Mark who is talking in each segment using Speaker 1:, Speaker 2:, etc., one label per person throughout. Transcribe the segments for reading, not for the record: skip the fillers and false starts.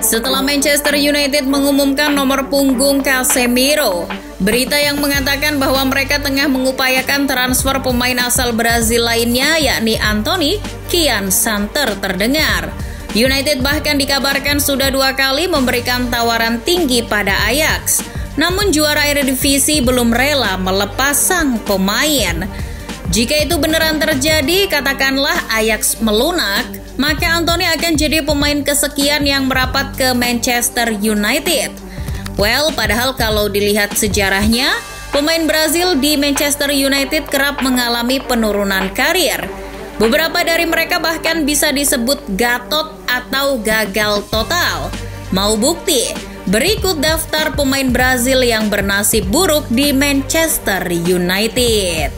Speaker 1: Setelah Manchester United mengumumkan nomor punggung Casemiro, berita yang mengatakan bahwa mereka tengah mengupayakan transfer pemain asal Brazil lainnya yakni Anthony kian santer terdengar. United bahkan dikabarkan sudah 2 kali memberikan tawaran tinggi pada Ajax. Namun juara Eredivisie belum rela melepas sang pemain. Jika itu beneran terjadi, katakanlah Ajax melunak, maka Anthony akan jadi pemain kesekian yang merapat ke Manchester United. Well, padahal kalau dilihat sejarahnya, pemain Brazil di Manchester United kerap mengalami penurunan karir. Beberapa dari mereka bahkan bisa disebut gatot atau gagal total. Mau bukti? Berikut daftar pemain Brazil yang bernasib buruk di Manchester United.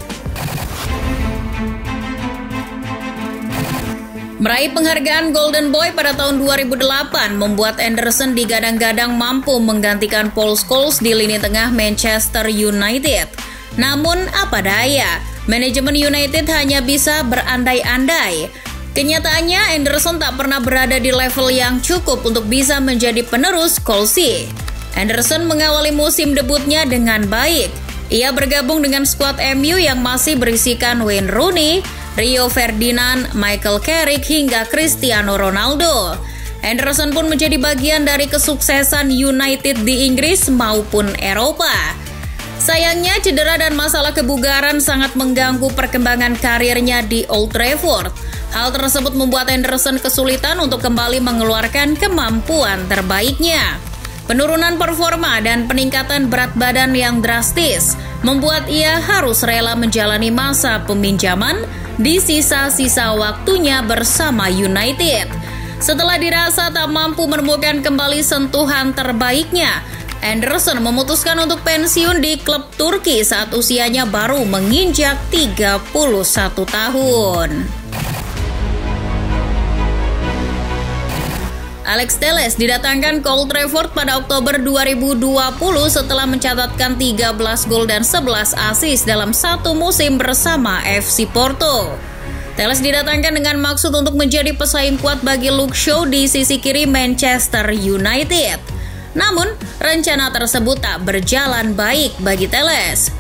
Speaker 1: Meraih penghargaan Golden Boy pada tahun 2008 membuat Anderson digadang-gadang mampu menggantikan Paul Scholes di lini tengah Manchester United. Namun apa daya, manajemen United hanya bisa berandai-andai. Kenyataannya Anderson tak pernah berada di level yang cukup untuk bisa menjadi penerus Scholes. Anderson mengawali musim debutnya dengan baik. Ia bergabung dengan skuad MU yang masih berisikan Wayne Rooney, Rio Ferdinand, Michael Carrick hingga Cristiano Ronaldo. Anderson pun menjadi bagian dari kesuksesan United di Inggris maupun Eropa. Sayangnya cedera dan masalah kebugaran sangat mengganggu perkembangan karirnya di Old Trafford. Hal tersebut membuat Anderson kesulitan untuk kembali mengeluarkan kemampuan terbaiknya. Penurunan performa dan peningkatan berat badan yang drastis membuat ia harus rela menjalani masa peminjaman di sisa-sisa waktunya bersama United. Setelah dirasa tak mampu menemukan kembali sentuhan terbaiknya, Anderson memutuskan untuk pensiun di klub Turki saat usianya baru menginjak 31 tahun. Alex Telles didatangkan ke Old Trafford pada Oktober 2020 setelah mencatatkan 13 gol dan 11 assist dalam satu musim bersama FC Porto. Telles didatangkan dengan maksud untuk menjadi pesaing kuat bagi Luke Shaw di sisi kiri Manchester United. Namun, rencana tersebut tak berjalan baik bagi Telles.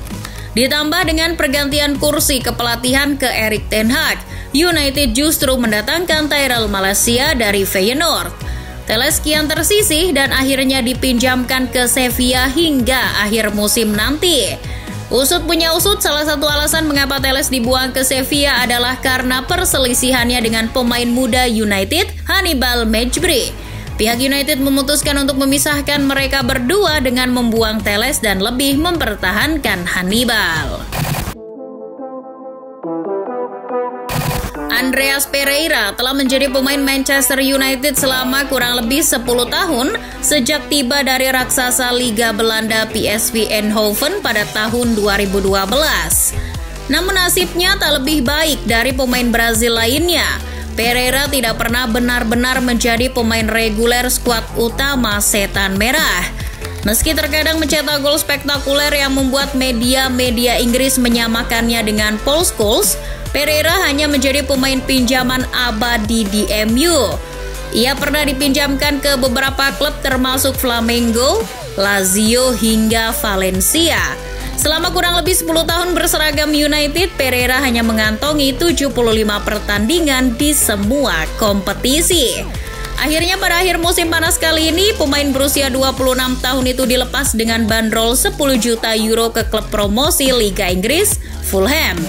Speaker 1: Ditambah dengan pergantian kursi kepelatihan ke Erik ten Hag, United justru mendatangkan Tyrell Malacia dari Feyenoord. Telles kian tersisih dan akhirnya dipinjamkan ke Sevilla hingga akhir musim nanti. Usut punya usut, salah satu alasan mengapa Telles dibuang ke Sevilla adalah karena perselisihannya dengan pemain muda United, Hannibal Mejbri. Pihak United memutuskan untuk memisahkan mereka berdua dengan membuang Telles dan lebih mempertahankan Hannibal. Andreas Pereira telah menjadi pemain Manchester United selama kurang lebih 10 tahun sejak tiba dari raksasa Liga Belanda PSV Eindhoven pada tahun 2012. Namun nasibnya tak lebih baik dari pemain Brazil lainnya. Pereira tidak pernah benar-benar menjadi pemain reguler skuad utama Setan Merah. Meski terkadang mencetak gol spektakuler yang membuat media-media Inggris menyamakannya dengan Paul Scholes, Pereira hanya menjadi pemain pinjaman abadi di MU. Ia pernah dipinjamkan ke beberapa klub termasuk Flamengo, Lazio hingga Valencia. Selama kurang lebih 10 tahun berseragam United, Pereira hanya mengantongi 75 pertandingan di semua kompetisi. Akhirnya pada akhir musim panas kali ini, pemain berusia 26 tahun itu dilepas dengan bandrol 10 juta euro ke klub promosi Liga Inggris, Fulham.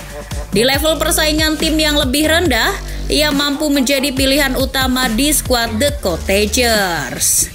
Speaker 1: Di level persaingan tim yang lebih rendah, ia mampu menjadi pilihan utama di skuad The Cottagers.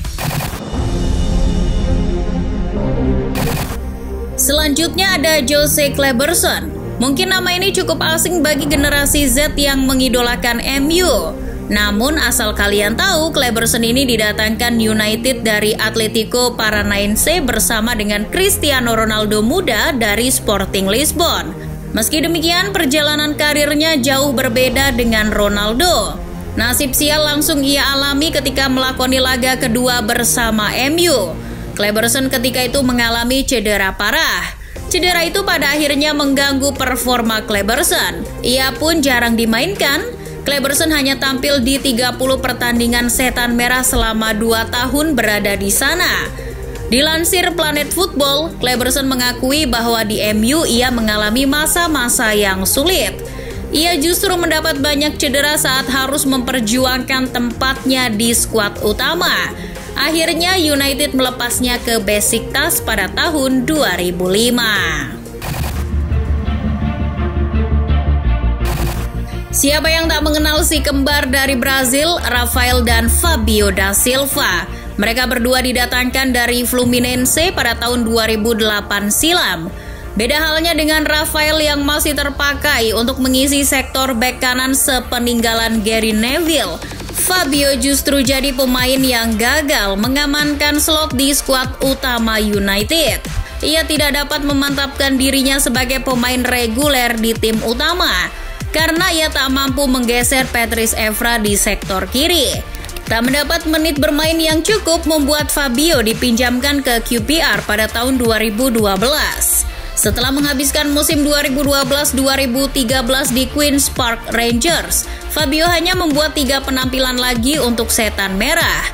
Speaker 1: Selanjutnya ada Jose Kleberson. Mungkin nama ini cukup asing bagi generasi Z yang mengidolakan MU. Namun asal kalian tahu, Kleberson ini didatangkan United dari Atletico Paranaense bersama dengan Cristiano Ronaldo muda dari Sporting Lisbon. Meski demikian, perjalanan karirnya jauh berbeda dengan Ronaldo. Nasib sial langsung ia alami ketika melakoni laga kedua bersama MU. Kleberson ketika itu mengalami cedera parah. Cedera itu pada akhirnya mengganggu performa Kleberson. Ia pun jarang dimainkan. Kleberson hanya tampil di 30 pertandingan setan merah selama 2 tahun berada di sana. Dilansir Planet Football, Kleberson mengakui bahwa di MU ia mengalami masa-masa yang sulit. Ia justru mendapat banyak cedera saat harus memperjuangkan tempatnya di skuad utama. Akhirnya United melepasnya ke Besiktas pada tahun 2005. Siapa yang tak mengenal si kembar dari Brazil, Rafael dan Fabio da Silva? Mereka berdua didatangkan dari Fluminense pada tahun 2008 silam. Beda halnya dengan Rafael yang masih terpakai untuk mengisi sektor bek kanan sepeninggalan Gary Neville. Fabio justru jadi pemain yang gagal mengamankan slot di skuad utama United. Ia tidak dapat memantapkan dirinya sebagai pemain reguler di tim utama karena ia tak mampu menggeser Patrice Evra di sektor kiri. Tak mendapat menit bermain yang cukup membuat Fabio dipinjamkan ke QPR pada tahun 2012. Setelah menghabiskan musim 2012-2013 di Queen's Park Rangers, Fabio hanya membuat 3 penampilan lagi untuk setan merah.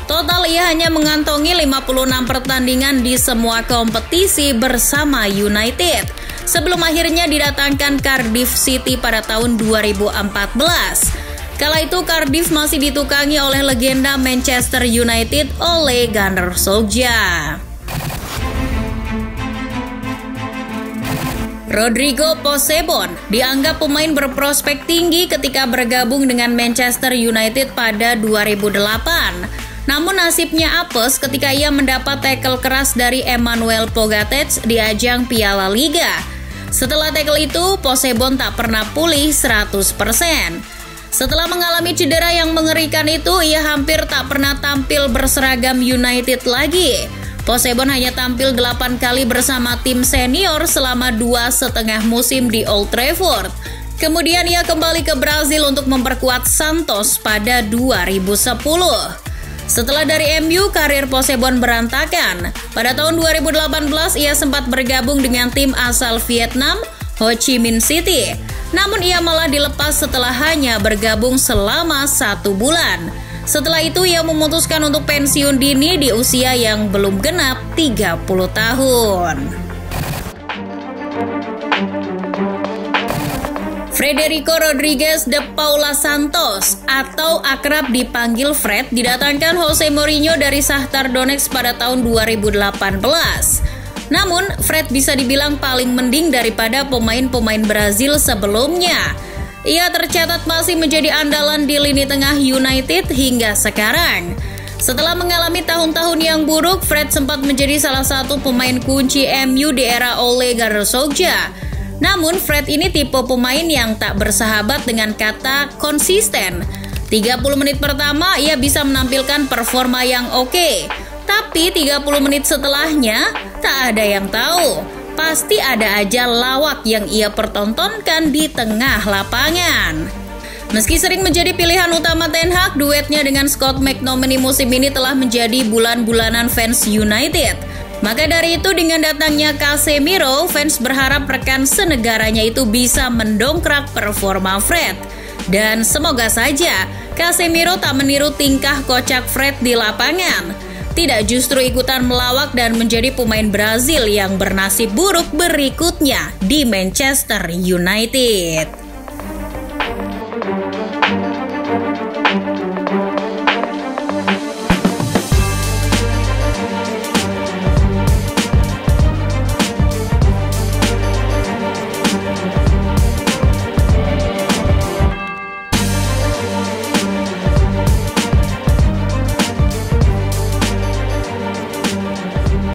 Speaker 1: Total ia hanya mengantongi 56 pertandingan di semua kompetisi bersama United, sebelum akhirnya didatangkan Cardiff City pada tahun 2014. Kala itu Cardiff masih ditukangi oleh legenda Manchester United Ole Gunnar Solskjaer. Rodrigo Posebon dianggap pemain berprospek tinggi ketika bergabung dengan Manchester United pada 2008. Namun nasibnya apes ketika ia mendapat tackle keras dari Emmanuel Pogatetz di ajang Piala Liga. Setelah tackle itu, Posebon tak pernah pulih 100%. Setelah mengalami cedera yang mengerikan itu, ia hampir tak pernah tampil berseragam United lagi. Posebon hanya tampil 8 kali bersama tim senior selama 2,5 musim di Old Trafford. Kemudian ia kembali ke Brazil untuk memperkuat Santos pada 2010. Setelah dari MU, karir Posebon berantakan. Pada tahun 2018, ia sempat bergabung dengan tim asal Vietnam, Ho Chi Minh City. Namun ia malah dilepas setelah hanya bergabung selama 1 bulan. Setelah itu ia memutuskan untuk pensiun dini di usia yang belum genap 30 tahun. Frederico Rodrigues de Paula Santos atau akrab dipanggil Fred didatangkan Jose Mourinho dari Shakhtar Donetsk pada tahun 2018. Namun, Fred bisa dibilang paling mending daripada pemain-pemain Brazil sebelumnya. Ia tercatat masih menjadi andalan di lini tengah United hingga sekarang. Setelah mengalami tahun-tahun yang buruk, Fred sempat menjadi salah satu pemain kunci MU di era Ole Gunnar Solskjaer. Namun, Fred ini tipe pemain yang tak bersahabat dengan kata konsisten. 30 menit pertama, ia bisa menampilkan performa yang oke. Tapi 30 menit setelahnya, tak ada yang tahu. Pasti ada aja lawak yang ia pertontonkan di tengah lapangan. Meski sering menjadi pilihan utama Ten Hag, duetnya dengan Scott McTominay musim ini telah menjadi bulan-bulanan fans United. Maka dari itu dengan datangnya Casemiro, fans berharap rekan senegaranya itu bisa mendongkrak performa Fred. Dan semoga saja Casemiro tak meniru tingkah kocak Fred di lapangan. Tidak justru ikutan melawak dan menjadi pemain Brazil yang bernasib buruk berikutnya di Manchester United.